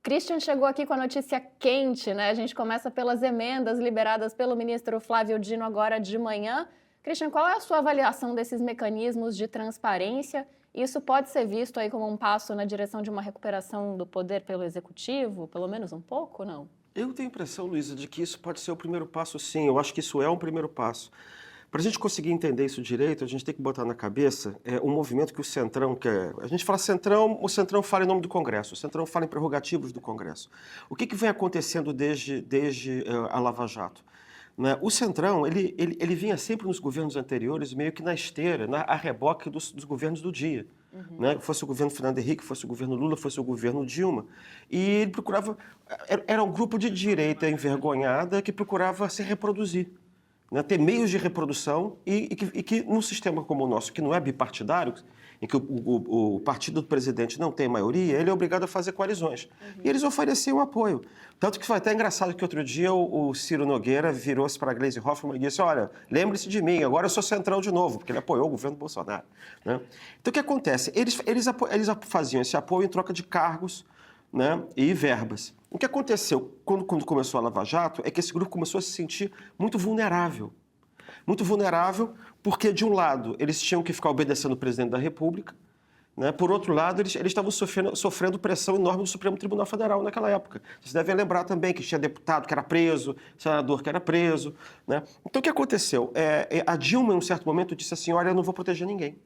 Christian chegou aqui com a notícia quente, né? A gente começa pelas emendas liberadas pelo ministro Flávio Dino agora de manhã. Christian, qual é a sua avaliação desses mecanismos de transparência? Isso pode ser visto aí como um passo na direção de uma recuperação do poder pelo executivo, pelo menos um pouco, não? Eu tenho a impressão, Luísa, de que isso pode ser o primeiro passo, sim. Eu acho que isso é um primeiro passo. Para a gente conseguir entender isso direito, a gente tem que botar na cabeça um movimento que o Centrão quer. A gente fala Centrão, o Centrão fala em nome do Congresso, o Centrão fala em prerrogativas do Congresso. O que vem acontecendo desde a Lava Jato? Né? O Centrão, ele vinha sempre nos governos anteriores meio que na esteira, a reboque dos governos do dia. Né? Fosse o governo Fernando Henrique, fosse o governo Lula, fosse o governo Dilma. E ele procurava... Era um grupo de direita envergonhada que procurava se reproduzir. Né, ter meios de reprodução e que num sistema como o nosso, que não é bipartidário, em que o partido do presidente não tem maioria, ele é obrigado a fazer coalizões. E eles ofereciam apoio. Tanto que foi até engraçado que outro dia o Ciro Nogueira virou-se para a Gleisi Hoffmann e disse, olha, lembre-se de mim, agora eu sou Centrão de novo, porque ele apoiou o governo Bolsonaro. Né? Então o que acontece? Eles faziam esse apoio em troca de cargos, né, e verbas. O que aconteceu quando começou a Lava Jato é que esse grupo começou a se sentir muito vulnerável. Muito vulnerável porque, de um lado, eles tinham que ficar obedecendo o presidente da República, né? Por outro lado, eles estavam sofrendo pressão enorme do Supremo Tribunal Federal naquela época. Vocês devem lembrar também que tinha deputado que era preso, senador que era preso. Né? Então, o que aconteceu? A Dilma, em um certo momento, disse assim, olha, eu não vou proteger ninguém.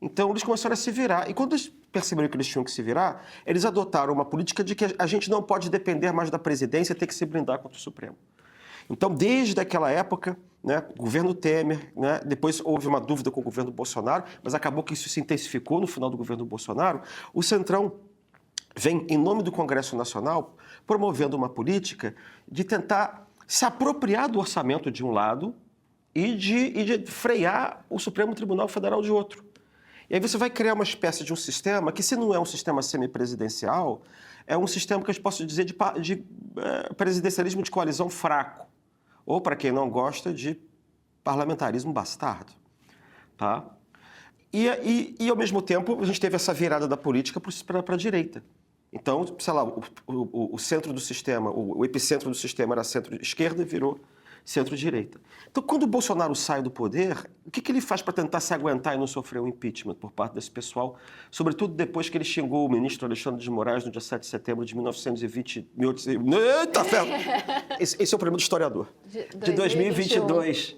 Então, eles começaram a se virar. E quando eles perceberam que eles tinham que se virar, eles adotaram uma política de que a gente não pode depender mais da presidência e ter que se blindar contra o Supremo. Então, desde aquela época, né, governo Temer, né, depois houve uma dúvida com o governo Bolsonaro, mas acabou que isso se intensificou no final do governo Bolsonaro, o Centrão vem, em nome do Congresso Nacional, promovendo uma política de tentar se apropriar do orçamento de um lado e de frear o Supremo Tribunal Federal de outro. E aí você vai criar uma espécie de um sistema que, se não é um sistema semipresidencial, é um sistema que eu posso dizer de presidencialismo de coalizão fraco. Ou, para quem não gosta, de parlamentarismo bastardo. Tá? E, ao mesmo tempo, a gente teve essa virada da política para a direita. Então, sei lá, o centro do sistema, o epicentro do sistema era centro-esquerda e virou centro-direita. Então, quando o Bolsonaro sai do poder, o que ele faz para tentar se aguentar e não sofrer um impeachment por parte desse pessoal? Sobretudo depois que ele xingou o ministro Alexandre de Moraes no dia 7 de setembro de 1920... Eita, ferro! Esse é o problema do historiador. De 2022.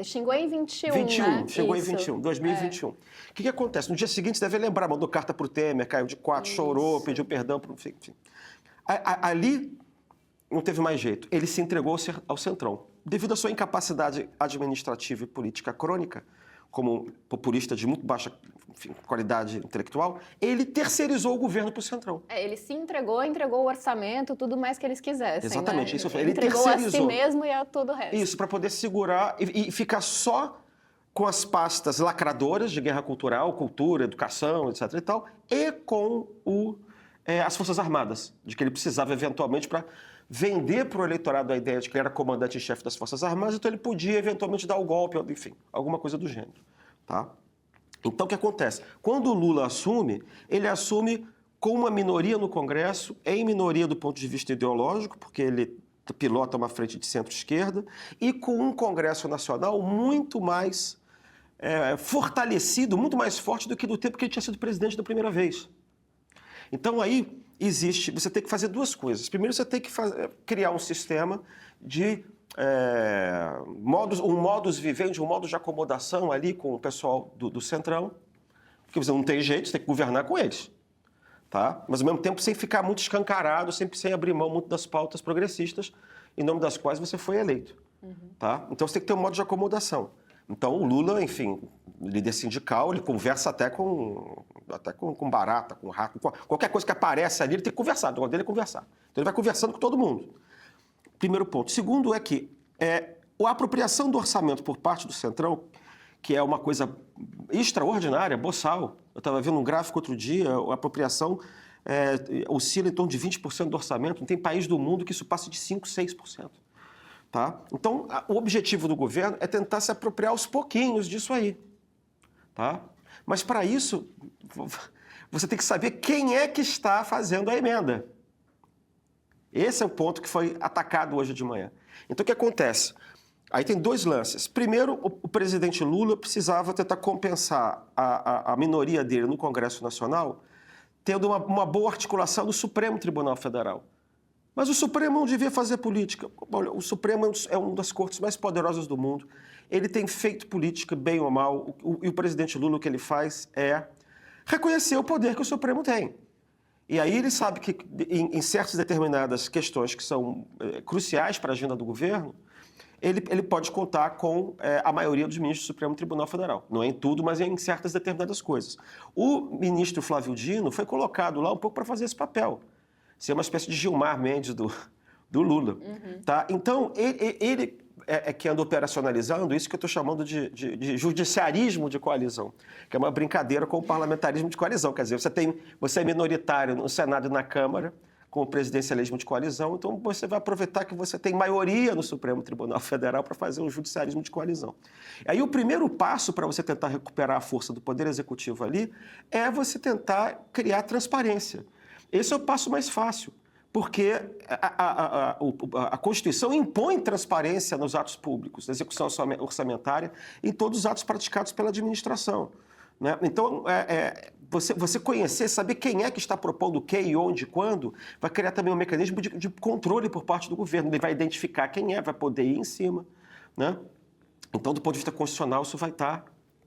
Xingou em 21, 21, né? chegou Isso. em 21, 2021. O que acontece? No dia seguinte, você deve lembrar, mandou carta para o Temer, caiu de quatro, chorou, pediu perdão, enfim. Ali não teve mais jeito. Ele se entregou ao Centrão. Devido à sua incapacidade administrativa e política crônica, como populista de muito baixa qualidade intelectual, ele terceirizou o governo para o Centrão. Ele se entregou o orçamento, tudo mais que eles quisessem. Exatamente, né? isso foi. Ele entregou terceirizou. a si mesmo e a todo o resto. Isso, para poder segurar e ficar só com as pastas lacradoras de guerra cultural, cultura, educação, etc. e tal, e com as Forças Armadas, de que ele precisava eventualmente para vender para o eleitorado a ideia de que ele era comandante em chefe das Forças Armadas, então ele podia eventualmente dar o golpe, enfim, alguma coisa do gênero. Tá? Então, o que acontece? Quando o Lula assume, ele assume com uma minoria no Congresso, em minoria do ponto de vista ideológico, porque ele pilota uma frente de centro-esquerda, e com um Congresso Nacional muito mais fortalecido, muito mais forte do que no tempo que ele tinha sido presidente da primeira vez. Então, aí você tem que fazer duas coisas. Primeiro, você tem que criar um sistema de um modus vivendi, um modus de acomodação ali com o pessoal do Centrão, porque você não tem jeito, você tem que governar com eles. Tá? Mas, ao mesmo tempo, sem ficar muito escancarado, sempre sem abrir mão muito das pautas progressistas, em nome das quais você foi eleito. Tá? Então, você tem que ter um modo de acomodação. Então, o Lula, enfim, líder sindical, ele conversa até com barata, com rato, qualquer coisa que aparece ali, ele tem que conversar, o negócio dele é conversar. Então, ele vai conversando com todo mundo. Primeiro ponto. Segundo é que a apropriação do orçamento por parte do Centrão, que é uma coisa extraordinária, boçal. Eu estava vendo um gráfico outro dia, a apropriação oscila em torno de 20% do orçamento. Não tem país do mundo que isso passe de 5%, 6%. Tá? Então, o objetivo do governo é tentar se apropriar aos pouquinhos disso aí. Tá? Mas, para isso, você tem que saber quem é que está fazendo a emenda. Esse é o ponto que foi atacado hoje de manhã. Então, o que acontece? Aí tem dois lances. Primeiro, o presidente Lula precisava tentar compensar a minoria dele no Congresso Nacional, tendo uma boa articulação do Supremo Tribunal Federal. Mas o Supremo não devia fazer política. Olha, o Supremo é uma das cortes mais poderosas do mundo. Ele tem feito política, bem ou mal. E o presidente Lula, o que ele faz é reconhecer o poder que o Supremo tem. E aí ele sabe que em certas determinadas questões que são cruciais para a agenda do governo, ele pode contar com a maioria dos ministros do Supremo Tribunal Federal. Não é em tudo, mas é em certas determinadas coisas. O ministro Flávio Dino foi colocado lá um pouco para fazer esse papel. Ser uma espécie de Gilmar Mendes do Lula. Tá? Então, ele é que anda operacionalizando isso que eu estou chamando de judiciarismo de coalizão, que é uma brincadeira com o parlamentarismo de coalizão. Quer dizer, você é minoritário no Senado e na Câmara, com o presidencialismo de coalizão, então você vai aproveitar que você tem maioria no Supremo Tribunal Federal para fazer um judiciarismo de coalizão. Aí o primeiro passo para você tentar recuperar a força do Poder Executivo ali é você tentar criar transparência. Esse é o passo mais fácil, porque a Constituição impõe transparência nos atos públicos, na execução orçamentária, em todos os atos praticados pela administração. Né? Então, você conhecer, saber quem é que está propondo o quê e onde e quando, vai criar também um mecanismo de controle por parte do governo. Ele vai identificar quem é, vai poder ir em cima. Né? Então, do ponto de vista constitucional, isso vai estar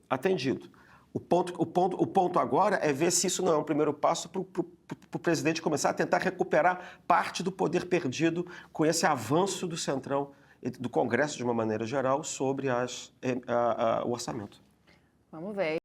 atendido. O ponto agora é ver se isso não é um primeiro passo para o presidente começar a tentar recuperar parte do poder perdido com esse avanço do Centrão, do Congresso de uma maneira geral, sobre o orçamento. Vamos ver.